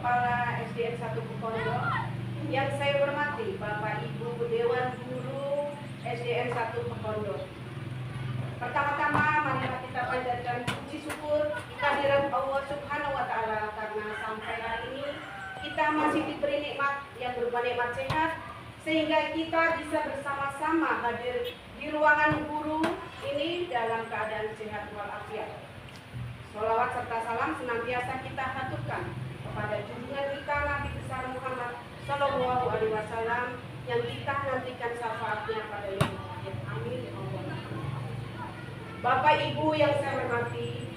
Kepala SDN 1 Pekondo, yang saya hormati Bapak Ibu Dewan Guru SDN 1 Pekondo. Pertama-tama marilah kita panjatkan puji syukur kehadirat Allah Subhanahu wa Ta'ala, karena sampai hari ini kita masih diberi nikmat yang berupa nikmat sehat, sehingga kita bisa bersama-sama hadir di ruangan guru ini dalam keadaan sehat walafiat. Sholawat serta salam senantiasa kita haturkan kepada junjungan kita Nabi besar Muhammad Sallallahu Alaihi Wasallam yang kita nantikan syafaatnya pada yaumul akhir. Amin. Bapak Ibu yang saya hormati,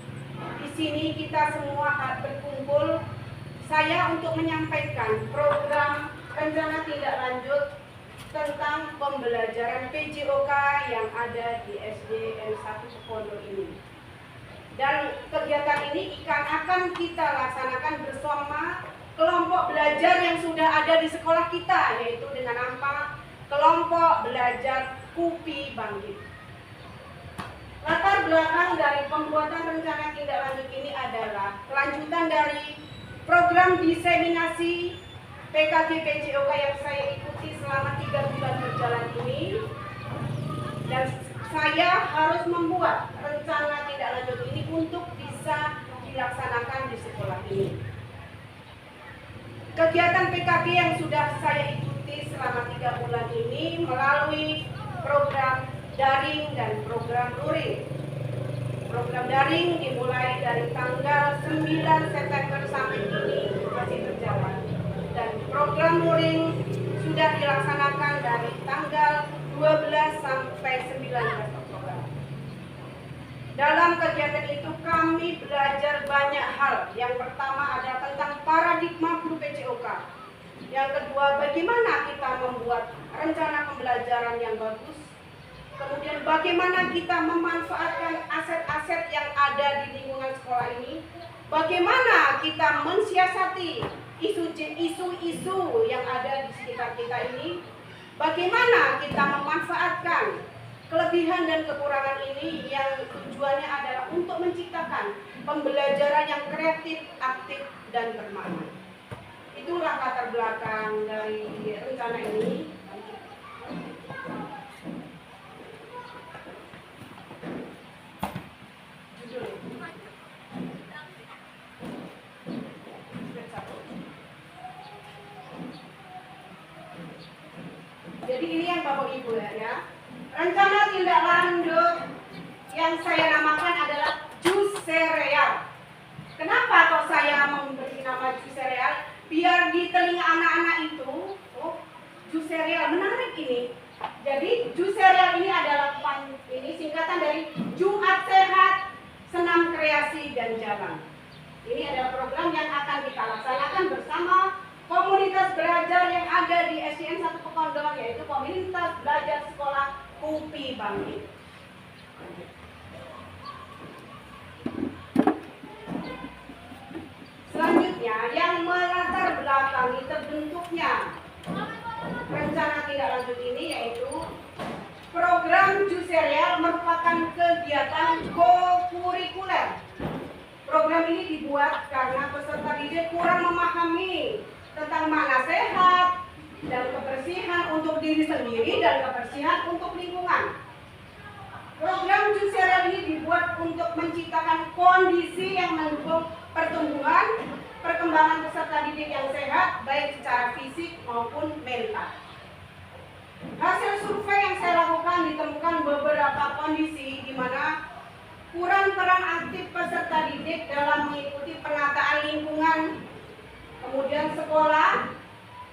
di sini kita semua berkumpul saya untuk menyampaikan program rencana tindak lanjut tentang pembelajaran PJOK yang ada di SDN 1 Pekondo ini. Dan kegiatan ini akan kita laksanakan bersama kelompok belajar yang sudah ada di sekolah kita, yaitu dengan nama kelompok belajar KUPI Bangkit. Latar belakang dari pembuatan rencana tindak lanjut ini adalah kelanjutan dari program diseminasi PKG PJOK yang saya ikuti selama 3 bulan berjalan ini, dan saya harus membuat rencana tindak lanjut ini untuk bisa dilaksanakan di sekolah ini. Kegiatan PKG yang sudah saya ikuti selama 3 bulan ini melalui program daring dan program luring. Program daring dimulai dari tanggal 9 September sampai kini masih berjalan, dan program luring sudah dilaksanakan dari tanggal 12 sampai 19 Oktober. Dalam kegiatan itu kami belajar banyak hal. Yang pertama adalah tentang paradigma guru PJOK. Yang kedua, bagaimana kita membuat rencana pembelajaran yang bagus. Kemudian bagaimana kita memanfaatkan aset-aset yang ada di lingkungan sekolah ini. Bagaimana kita mensiasati isu-isu yang ada di sekitar kita ini. Bagaimana kita memanfaatkan kelebihan dan kekurangan ini yang tujuannya adalah untuk menciptakan pembelajaran yang kreatif, aktif, dan bermakna. Itulah latar belakang dari rencana ini. Jadi ini yang Bapak Ibu ya. Rencana tindak lanjut yang saya namakan adalah jus sereal. Kenapa kok saya memberi nama jus sereal? Biar di telinga anak-anak itu, jus sereal menarik ini. Jadi jus sereal ini adalah ini singkatan dari Jumat Sehat, Senam Kreasi dan Jalan. Ini adalah program yang akan kita laksanakan bersama komunitas belajar yang ada di SDN 1 Pekondo, yaitu komunitas belajar sekolah KUPI Bangkit. Selanjutnya, yang melatar belakangi terbentuknya rencana tindak lanjut ini yaitu program jus sereal merupakan kegiatan co-kurikuler. Program ini dibuat karena peserta didik kurang memahami tentang makna sehat dan kebersihan untuk diri sendiri dan kebersihan untuk lingkungan. Program jus sereal ini dibuat untuk menciptakan kondisi yang mendukung pertumbuhan, perkembangan peserta didik yang sehat, baik secara fisik maupun mental. Hasil survei yang saya lakukan ditemukan beberapa kondisi di mana kurang peran aktif peserta didik dalam mengikuti penataan lingkungan, kemudian sekolah,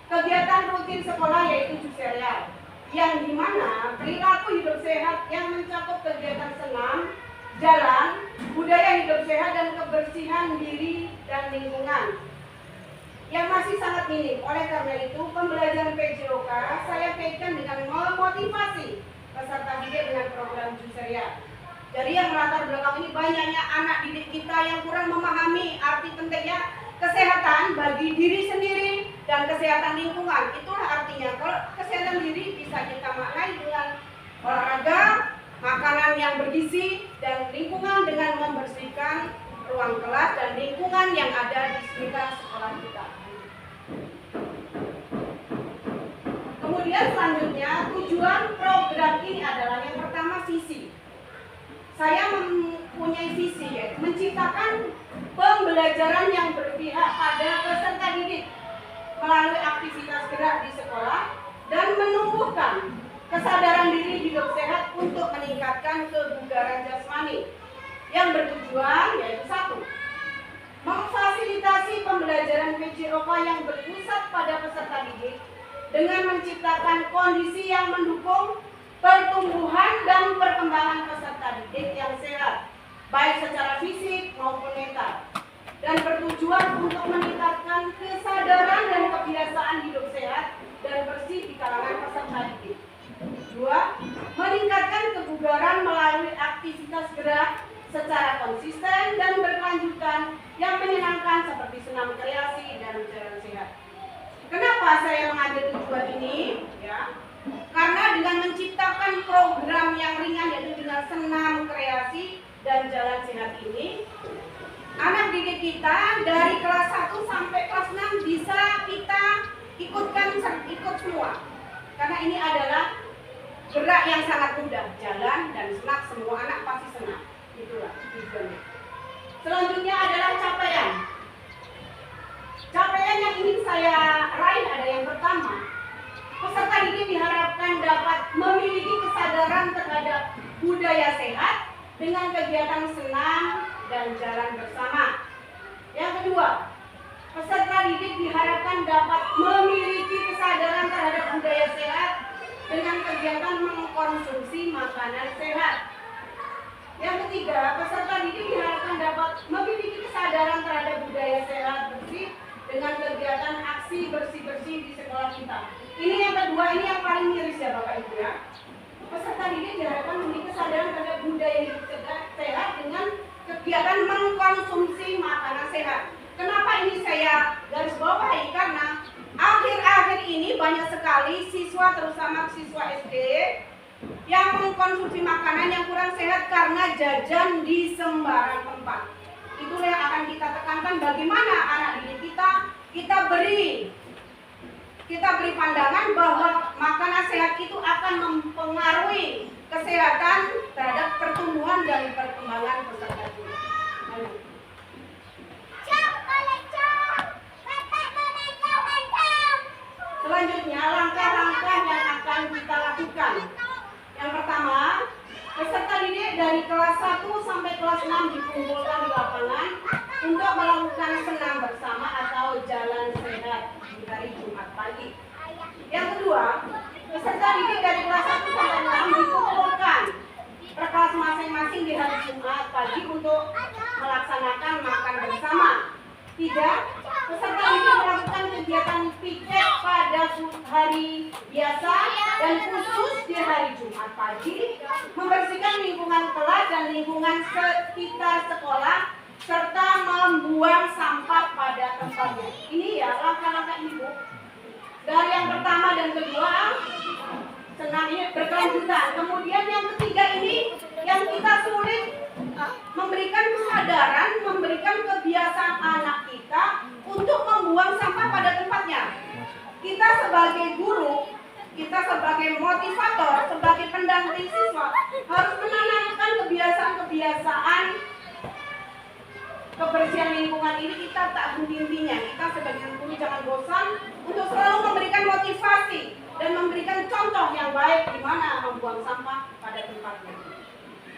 kegiatan rutin sekolah yaitu jus sereal, yang dimana perilaku hidup sehat yang mencakup kegiatan senam, jalan, budaya hidup sehat dan kebersihan diri dan lingkungan yang masih sangat minim. Oleh karena itu, pembelajaran PJOK saya kaitkan dengan memotivasi peserta didik dengan program jus sereal. Jadi yang melatar belakang ini banyaknya anak didik kita yang kurang memahami arti pentingnya kesehatan bagi diri sendiri dan kesehatan lingkungan. Itulah artinya kalau kesehatan diri bisa kita maknai dengan olahraga, makanan yang bergizi, dan lingkungan dengan membersihkan ruang kelas dan lingkungan yang ada di sekitar sekolah kita. Kemudian selanjutnya tujuan program ini adalah yang pertama visi. Saya mempunyai visi yaitu menciptakan pembelajaran yang berpihak pada peserta didik melalui aktivitas gerak di sekolah dan menumbuhkan kesadaran diri hidup sehat untuk meningkatkan kebugaran jasmani yang bertujuan yaitu satu, memfasilitasi pembelajaran PJOK yang berpusat pada peserta didik dengan menciptakan kondisi yang mendukung pertumbuhan dan perkembangan peserta didik yang sehat, baik secara fisik maupun mental, dan bertujuan untuk meningkatkan kesadaran dan kebiasaan hidup sehat dan bersih di kalangan peserta didik. Dua, meningkatkan kebugaran melalui aktivitas gerak secara konsisten dan berkelanjutan yang menyenangkan seperti senam kreasi dan jalan sehat. Kenapa saya mengambil tujuan ini? Ya, karena dengan menciptakan program yang ringan yaitu dengan senam kreasi dan jalan sehat ini, anak didik kita dari kelas 1 sampai kelas 6 bisa kita ikut semua. Karena ini adalah gerak yang sangat mudah, jalan dan senam, semua anak pasti senang. Itulah tujuannya. Selanjutnya adalah capaian. Capaian yang ingin saya raih ada yang pertama, peserta didik diharapkan dapat memiliki kesadaran terhadap budaya sehat dengan kegiatan senam dan jalan bersama. Yang kedua, peserta didik diharapkan dapat memiliki kesadaran terhadap budaya sehat dengan kegiatan mengkonsumsi makanan sehat. Yang ketiga, peserta didik diharapkan dapat memiliki kesadaran terhadap budaya sehat bersih dengan kegiatan aksi bersih-bersih di sekolah kita. Ini yang kedua, ini yang paling miris ya Bapak Ibu ya. Peserta didik diharapkan memiliki kesadaran terhadap budaya hidup sehat dengan kegiatan mengkonsumsi makanan sehat. Kenapa ini saya garis bawahi? Karena akhir-akhir ini banyak sekali siswa, terutama siswa SD, yang mengkonsumsi makanan yang kurang sehat karena jajan di sembarang tempat. Itulah yang akan kita tekankan, bagaimana anak didik kita beri pandangan bahwa makanan sehat itu akan mempengaruhi kesehatan terhadap pertumbuhan dan perkembangan peserta didik. Selanjutnya, langkah-langkah yang akan kita lakukan. Yang pertama, peserta didik dari kelas 1 sampai kelas 6 dikumpulkan di lapangan untuk melakukan senam bersama atau jalan sehat di hari Jumat pagi. Yang kedua, peserta didik dari kelas 1 sampai 6 dikumpulkan per kelas masing-masing di hari Jumat pagi untuk melaksanakan makan bersama. Tiga, peserta didik melakukan kegiatan piket pada hari biasa dan khusus di hari Jumat pagi, membersihkan lingkungan kelas dan lingkungan sekitar sekolah, serta membuang sampah pada tempatnya. Ini ya langkah-langkah ibu. Dari yang pertama dan kedua, senam ini berkelanjutan. Kemudian yang ketiga ini, yang kita sulit memberikan kesadaran, memberikan kebiasaan anak kita untuk membuang sampah pada tempatnya. Kita sebagai guru, kita sebagai motivator, sebagai pendamping siswa harus menanamkan kebiasaan-kebiasaan kebersihan lingkungan ini. Kita tak henti-hentinya. Kita sebagai guru jangan bosan untuk selalu memberikan motivasi dan memberikan contoh yang baik di mana membuang sampah pada tempatnya.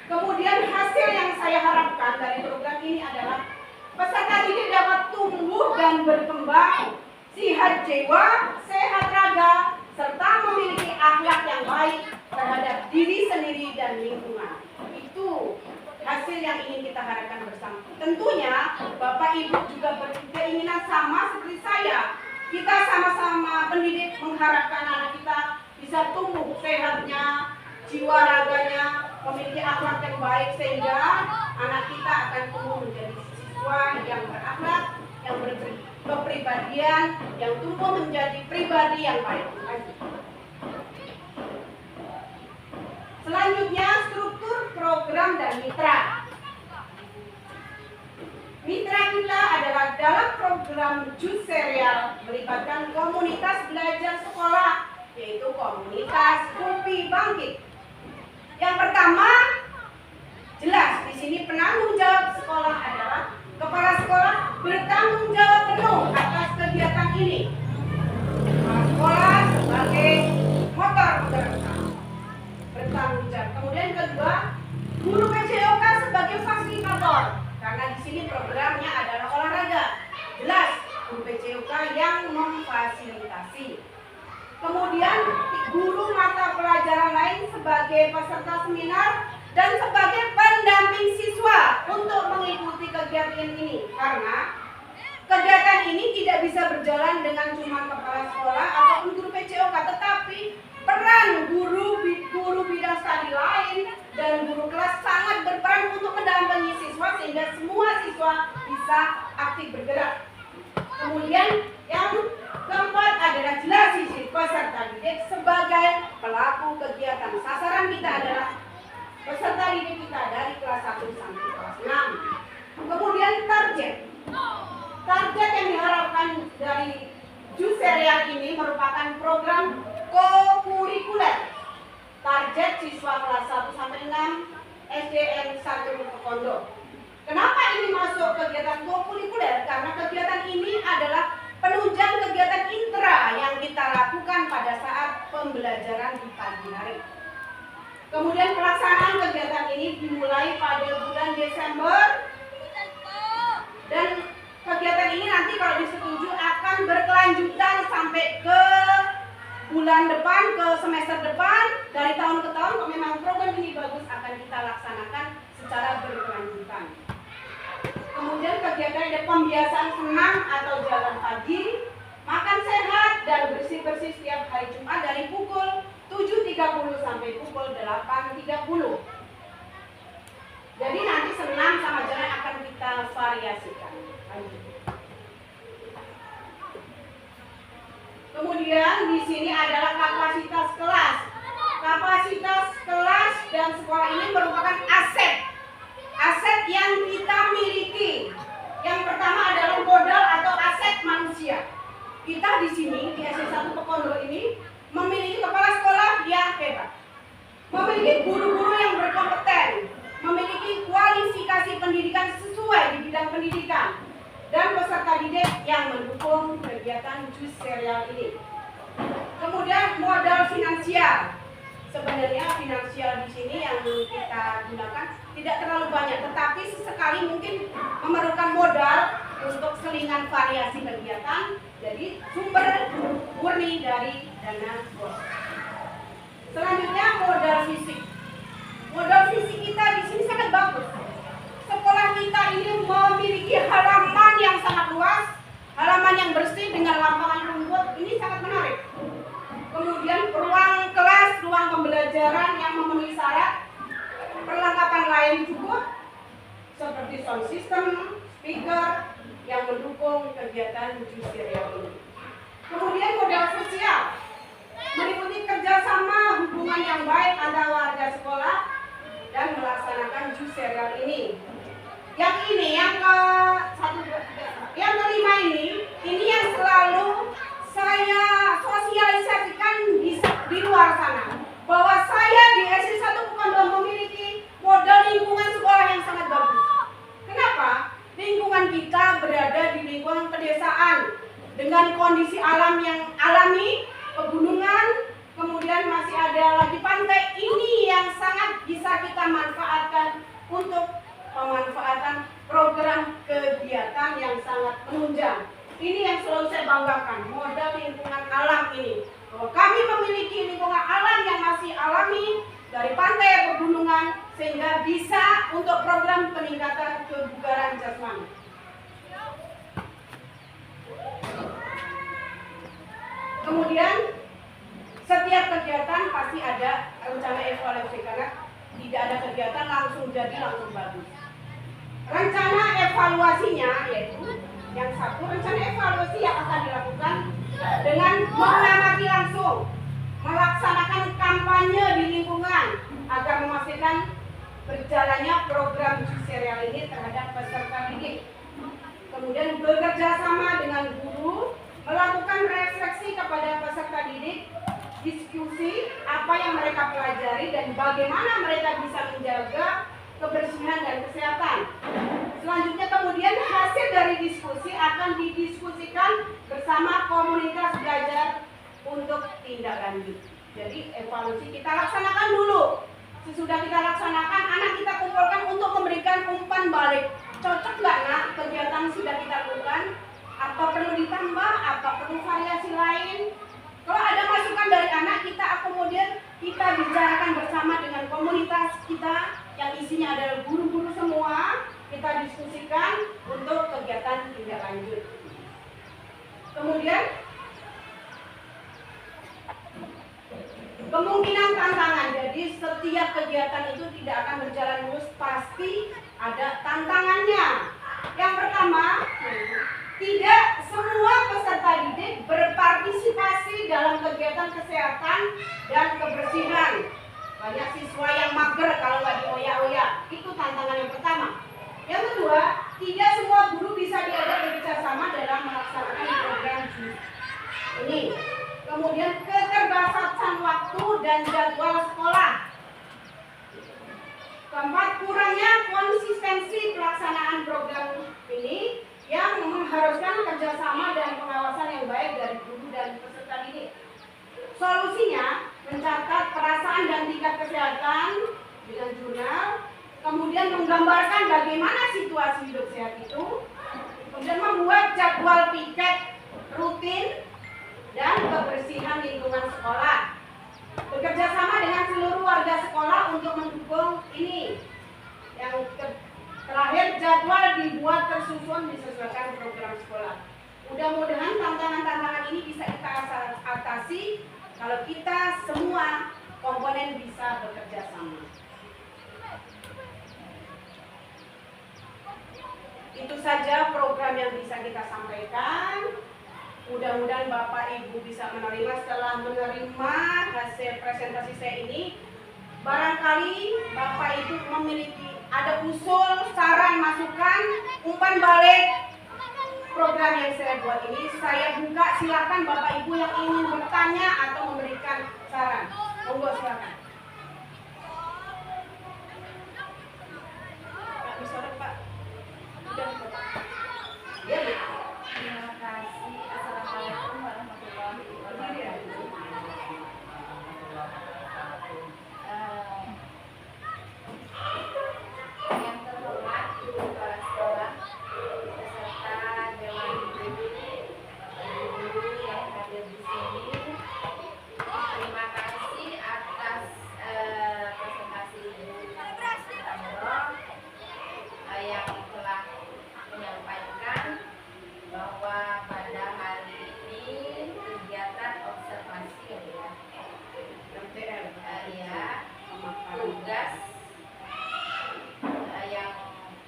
Kemudian hasil yang saya harapkan dari program ini adalah peserta didik dapat tumbuh dan berkembang, sehat jiwa, sehat raga, serta memiliki akhlak yang baik terhadap diri sendiri dan lingkungan. Itu hasil yang ingin kita harapkan bersama. Tentunya Bapak Ibu juga berkeinginan sama seperti saya. Kita sama-sama pendidik mengharapkan anak kita bisa tumbuh sehatnya, jiwa raganya, memiliki akhlak yang baik sehingga anak kita akan tumbuh menjadi siswa yang berakhlak, yang berkepribadian, yang tumbuh menjadi pribadi yang baik. Selanjutnya struktur program dan mitra. Mitra kita adalah dalam program JUS Serial melibatkan komunitas belajar sekolah, yaitu komunitas Kopi Bangkit. Yang pertama, jelas di sini penanggung jawab sekolah adalah kepala sekolah bertanggung jawab penuh atas kegiatan ini. Kepala sekolah sebagai motor gerak bertanggung jawab. Kemudian kedua, guru PJOK sebagai fasilitator, karena di sini programnya adalah olahraga. Jelas guru PJOK yang memfasilitasi. Kemudian guru mata pelajaran lain sebagai peserta seminar dan sebagai pendamping siswa untuk mengikuti kegiatan ini, karena kegiatan ini tidak bisa berjalan dengan cuma kepala sekolah ataupun guru PJOK, tetapi peran guru bidang studi lain dan guru kelas sangat berperan untuk mendampingi siswa sehingga semua siswa bisa aktif bergerak. Kemudian yang keempat adalah jelas sisi peserta didik sebagai pelaku kegiatan. Sasaran kita adalah peserta didik kita dari kelas 1 sampai kelas 6. Kemudian target yang diharapkan dari JUS Serial ini merupakan program kokurikuler. Target siswa kelas 1 sampai 6 SDN 1 Pokondo. Kenapa ini masuk kegiatan kokurikuler? Karena kegiatan ini adalah penunjang kegiatan intra yang kita lakukan pada saat pembelajaran di pagi hari. Kemudian pelaksanaan kegiatan ini dimulai pada bulan Desember dan kegiatan ini nanti kalau disetujui akan berkelanjutan sampai ke bulan depan, ke semester depan, dari tahun ke tahun. Kalau memang program ini bagus akan kita laksanakan secara berkelanjutan. Kemudian kegiatan ada pembiasaan senam atau jalan pagi, makan sehat dan bersih-bersih setiap hari Jumat dari pukul 7.30 sampai pukul 8.30. Jadi nanti senam sama jalan akan kita variasikan. Kemudian di sini adalah kapasitas kelas. Kapasitas kelas dan sekolah ini merupakan aset yang kita miliki. Yang pertama adalah modal atau aset manusia. Kita di sini di SD1 Pokondo ini memiliki kepala sekolah yang hebat, memiliki guru-guru yang berkompeten, memiliki kualifikasi pendidikan sesuai di bidang pendidikan, dan peserta didik yang mendukung kegiatan JUS Serial ini. Kemudian modal finansial. Sebenarnya finansial di sini yang kita gunakan tidak terlalu banyak, tetapi sesekali mungkin memerlukan modal untuk selingan variasi kegiatan. Jadi sumber murni dari dana bos. Selanjutnya modal fisik. Modal fisik kita di sini sangat bagus. Sekolah kita ini memiliki halaman yang sangat luas, halaman yang bersih dengan lapangan rumput. Ini sangat menarik. Kemudian ruang kelas, ruang pembelajaran yang memenuhi syarat, perlengkapan lain cukup seperti sound system, speaker yang mendukung kegiatan JUS Serial ini. Kemudian modal sosial meliputi kerjasama hubungan yang baik antara warga sekolah dan melaksanakan JUS Serial ini. Yang ini, yang kelima ini yang selalu saya sosialisasikan di luar sana, bahwa saya di SD1 Pokondo memiliki modal lingkungan sekolah yang sangat bagus. Kenapa? Lingkungan kita berada di lingkungan pedesaan dengan kondisi alam yang alami, pegunungan, kemudian masih ada lagi pantai. Ini yang sangat bisa kita manfaatkan untuk pemanfaatan program kegiatan yang sangat menunjang. Ini yang selalu saya banggakan, modal lingkungan alam ini. Bahwa kami memiliki lingkungan alam yang masih alami, dari pantai pegunungan, sehingga bisa untuk program peningkatan kebugaran jasmani. Kemudian setiap kegiatan pasti ada rencana evaluasi, karena tidak ada kegiatan langsung jadi langsung bagus. Rencana evaluasinya yaitu yang satu, rencana evaluasi yang akan dilakukan dengan mengamati langsung, melaksanakan kampanye di lingkungan agar memastikan berjalannya program JUS Serial ini terhadap peserta didik. Kemudian bekerja sama dengan guru, melakukan refleksi kepada peserta didik, diskusi apa yang mereka pelajari dan bagaimana mereka bisa menjaga kebersihan dan kesehatan. Selanjutnya kemudian hasil dari diskusi akan didiskusikan bersama komunitas belajar untuk tindak lanjut. Jadi evaluasi kita laksanakan dulu. Sesudah kita laksanakan, anak kita kumpulkan untuk memberikan umpan balik. Cocok nggak nak kegiatan sudah kita lakukan? Apa perlu ditambah? Apa perlu variasi lain? Kalau ada masukan dari anak, kita akomodir, kita bicarakan bersama dengan komunitas kita yang isinya adalah guru-guru semua. Kita diskusikan untuk kegiatan tindak lanjut. Kemudian kemungkinan tantangan. Jadi setiap kegiatan itu tidak akan berjalan mulus, pasti ada tantangannya. Yang pertama, tidak semua peserta didik berpartisipasi dalam kegiatan kesehatan dan kebersihan. Banyak siswa yang mager kalau nggak dioyak-oyak. Itu tantangan yang pertama. Yang kedua, tidak semua guru bisa diajak bekerjasama dalam melaksanakan program ini. Kemudian keterbatasan waktu dan jadwal sekolah. Keempat, kurangnya konsistensi pelaksanaan program ini yang mengharuskan kerjasama dan pengawasan yang baik dari guru dan peserta didik. Solusinya, mencatat perasaan dan tingkat kesehatan dengan jurnal, kemudian menggambarkan bagaimana situasi hidup sehat itu, kemudian membuat jadwal piket rutin dan kebersihan lingkungan sekolah. Bekerja sama dengan seluruh warga sekolah untuk mendukung ini. Yang terakhir, jadwal dibuat tersusun disesuaikan program sekolah. Mudah-mudahan tantangan-tantangan ini bisa kita atasi kalau kita semua komponen bisa bekerja sama. Itu saja program yang bisa kita sampaikan. Mudah-mudahan Bapak Ibu bisa menerima. Setelah menerima hasil presentasi saya ini, barangkali Bapak Ibu memiliki ada usul, saran, masukan, umpan balik program yang saya buat ini. Saya buka, silakan Bapak Ibu yang ingin bertanya atau memberikan saran. Monggo silakan. Pak, bisa Pak. Ya, ya. Terima kasih. Assalamualaikum warahmatullahi wabarakatuh. Yang terhormat Ibu Kepala Sekolah beserta Dewan Guru yang hadir di sini. Terima kasih atas presentasi Ibu Tamro yang telah menyampaikan bahwa pada hari ini kegiatan observasi ya, tugas yang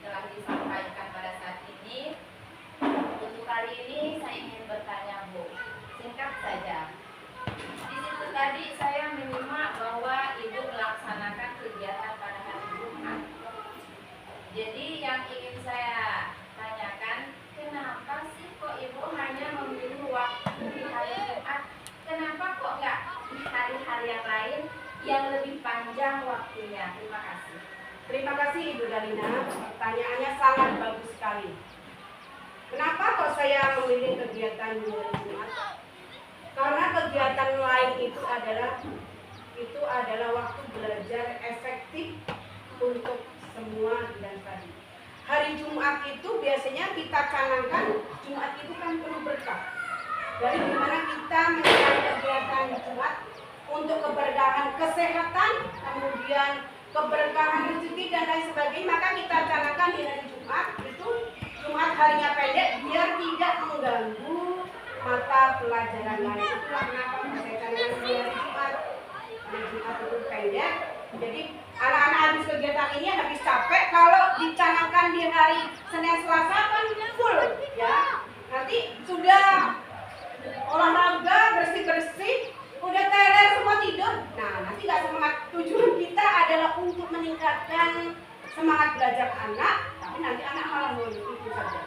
telah disampaikan pada saat ini. Untuk kali ini saya ingin bertanya Bu, singkat saja. Di situ tadi saya menyimak bahwa Ibu melaksanakan kegiatan pada hari Jumat. Jadi yang ingin saya tanyakan, kenapa sih kok Ibu hanya memilih waktu di hari Jumat? Kenapa kok nggak di hari-hari yang lain yang lebih panjang waktunya? Terima kasih. Terima kasih Ibu Dalina. Pertanyaannya sangat bagus sekali. Kenapa kok saya memilih kegiatan di hari Jumat? Karena kegiatan lain itu adalah waktu belajar efektif untuk semua bidang tadi. Hari Jumat itu biasanya kita canangkan, Jumat itu kan penuh berkah. Dari dimana kita mencari kegiatan Jumat untuk keberkahan kesehatan, kemudian keberkahan rezeki dan lain sebagainya, maka kita canangkan di hari Jumat itu Jumat harinya pendek biar tidak mengganggu mata pelajaran lain. Itulah kenapa saya canangkan di hari Jumat. Hari Jumat itu pendek. Jadi anak-anak habis kegiatan ini habis capek, kalau dicanangkan di hari Senin Selasa kan full ya. Nanti sudah olahraga, bersih-bersih, udah teler semua tidur. Nah, nanti nggak semangat. Tujuan kita adalah untuk meningkatkan semangat belajar anak, tapi nanti anak malah ngeluh, itu saja.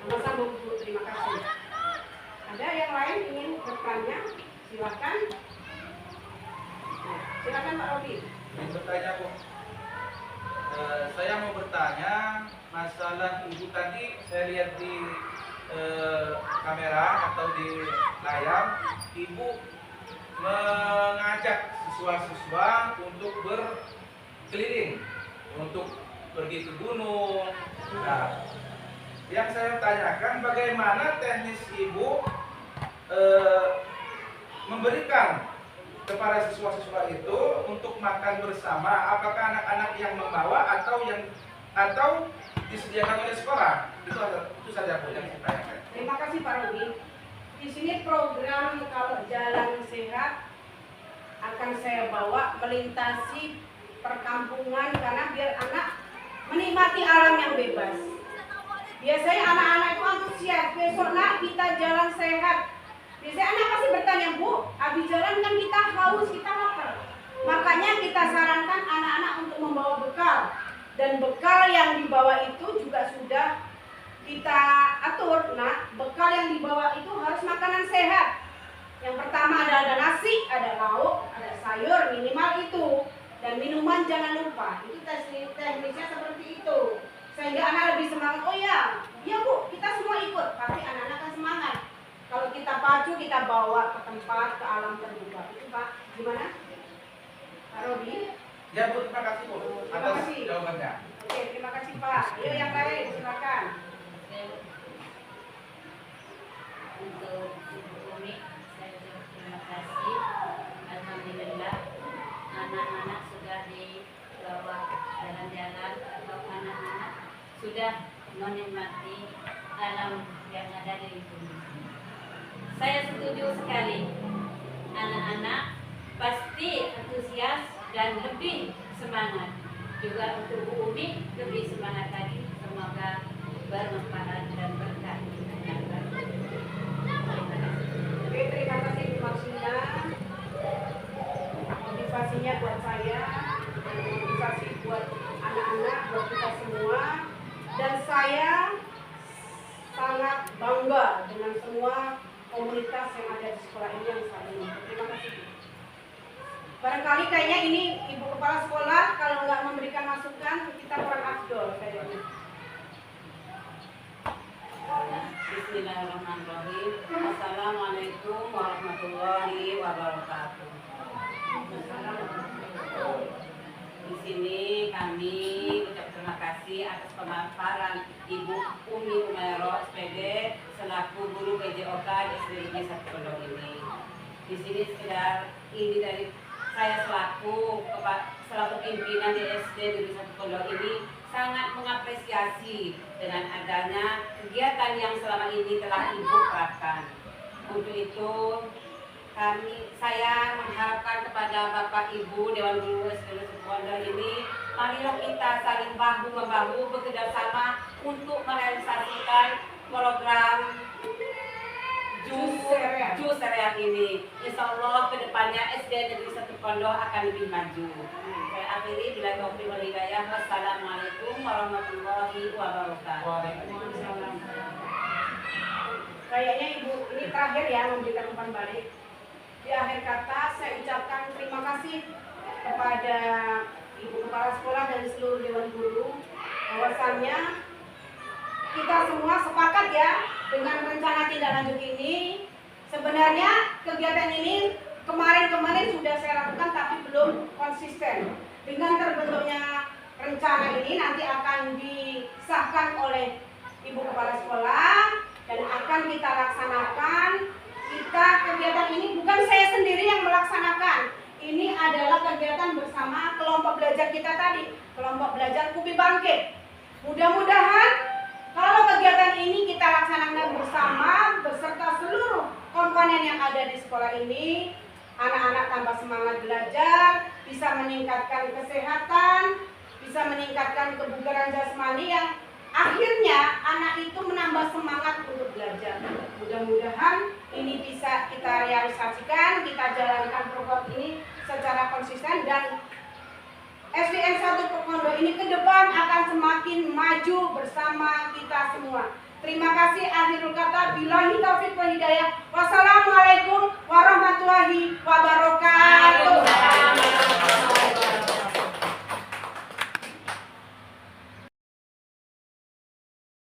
Sama-sama Bu, terima kasih. Ada yang lain ingin bertanya? Silakan. Silakan Pak Robi. Ingin bertanya Bu. Saya mau bertanya masalah ibu tadi saya lihat di kamera atau di layar, ibu mengajak siswa-siswa untuk berkeliling, untuk pergi ke gunung. Nah, yang saya tanyakan bagaimana teknis ibu memberikan kepada siswa-siswa itu untuk makan bersama, apakah anak-anak yang membawa atau disediakan oleh sekolah? Itu saja Bu yang saya tanyakan. Terima kasih Pak Robi. Di sini program kalau jalan sehat akan saya bawa melintasi perkampungan karena biar anak menikmati alam yang bebas. Biasanya anak-anak itu antusias, besok nak kita jalan sehat. Biasanya anak pasti bertanya, Bu, habis jalan kan kita haus, kita lapar. Makanya kita sarankan anak-anak untuk membawa bekal. Dan bekal yang dibawa itu juga sudah kita atur. Nah, bekal yang dibawa itu harus makanan sehat. Yang pertama ada nasi, ada lauk, ada sayur, minimal itu. Dan minuman jangan lupa. Itu teknisnya seperti itu. Sehingga anak lebih semangat. Oh ya, iya Bu, kita semua ikut. Pasti anak-anak akan semangat. Kalau kita pacu, kita bawa ke tempat, ke alam terbuka. Itu Pak, gimana? Pak Robi? Ya Bu, terima kasih Bu atas jawabannya. Oke, terima kasih Pak. Ayo yang lain, silakan. Untuk Ibu Umi, saya ucapkan terima kasih. Alhamdulillah, anak-anak sudah dibawa jalan-jalan atau anak-anak sudah menikmati alam yang ada di lingkungan. Saya setuju sekali. Anak-anak pasti antusias dan lebih semangat. Juga untuk Bu Umi lebih semangat lagi. Semoga bermanfaat dan berkah. Oke, terima kasih motivasinya. Motivasinya buat saya, dan motivasi buat anak-anak, buat kita semua. Dan saya sangat bangga dengan semua komunitas yang ada di sekolah ini yang saat ini. Terima kasih. Barangkali kayaknya ini Ibu Kepala Sekolah kalau nggak memberikan masukan kita kurang afdol kayaknya. Bismillahirrahmanirrahim. Assalamualaikum warahmatullahi wabarakatuh. Di sini kami ucap terima kasih atas pemaparan Ibu Umi Umairah SPD selaku guru PJOK di SD Negeri 1 Pondok ini. Di sini sekedar ini dari saya selaku pimpinan di SD Negeri 1 Pondok ini sangat mengapresiasi dengan adanya kegiatan yang selama ini telah Ibu terapkan. Untuk itu saya mengharapkan kepada Bapak Ibu Dewan Guru SD Negeri 1 Pondok ini, marilah kita saling bahu-membahu bekerja sama untuk merealisasikan program jus sereal ini. Insya Allah kedepannya SD Negeri 1 Pondok akan lebih maju. Saya akhiri bila taufiq wal hidayah. Wassalamualaikum warahmatullahi wabarakatuh. Waalaikumsalam. Kayaknya Ibu ini terakhir ya memberikan umpan balik. Di akhir kata saya ucapkan terima kasih kepada Ibu Kepala Sekolah dan seluruh Dewan Guru bahwasannya kita semua sepakat ya dengan rencana tindak lanjut ini. Sebenarnya kegiatan ini kemarin sudah saya lakukan tapi belum konsisten. Dengan terbentuknya rencana ini nanti akan disahkan oleh Ibu Kepala Sekolah dan akan kita laksanakan. Kegiatan ini bukan saya sendiri yang melaksanakan. Ini adalah kegiatan bersama kelompok belajar kita tadi, kelompok belajar Kupi Bangkit. Mudah-mudahan kalau kegiatan ini kita laksanakan bersama beserta seluruh komponen yang ada di sekolah ini, anak-anak tambah semangat belajar, bisa meningkatkan kesehatan, bisa meningkatkan kebugaran jasmani yang akhirnya anak itu menambah semangat untuk belajar. Mudah-mudahan ini bisa kita realisasikan, kita jalankan program ini secara konsisten dan SDN 1 Pondok ini ke depan akan semakin maju bersama kita semua. Terima kasih, akhirul kata. Billahi taufiq wal hidayah. Wassalamualaikum warahmatullahi wabarakatuh.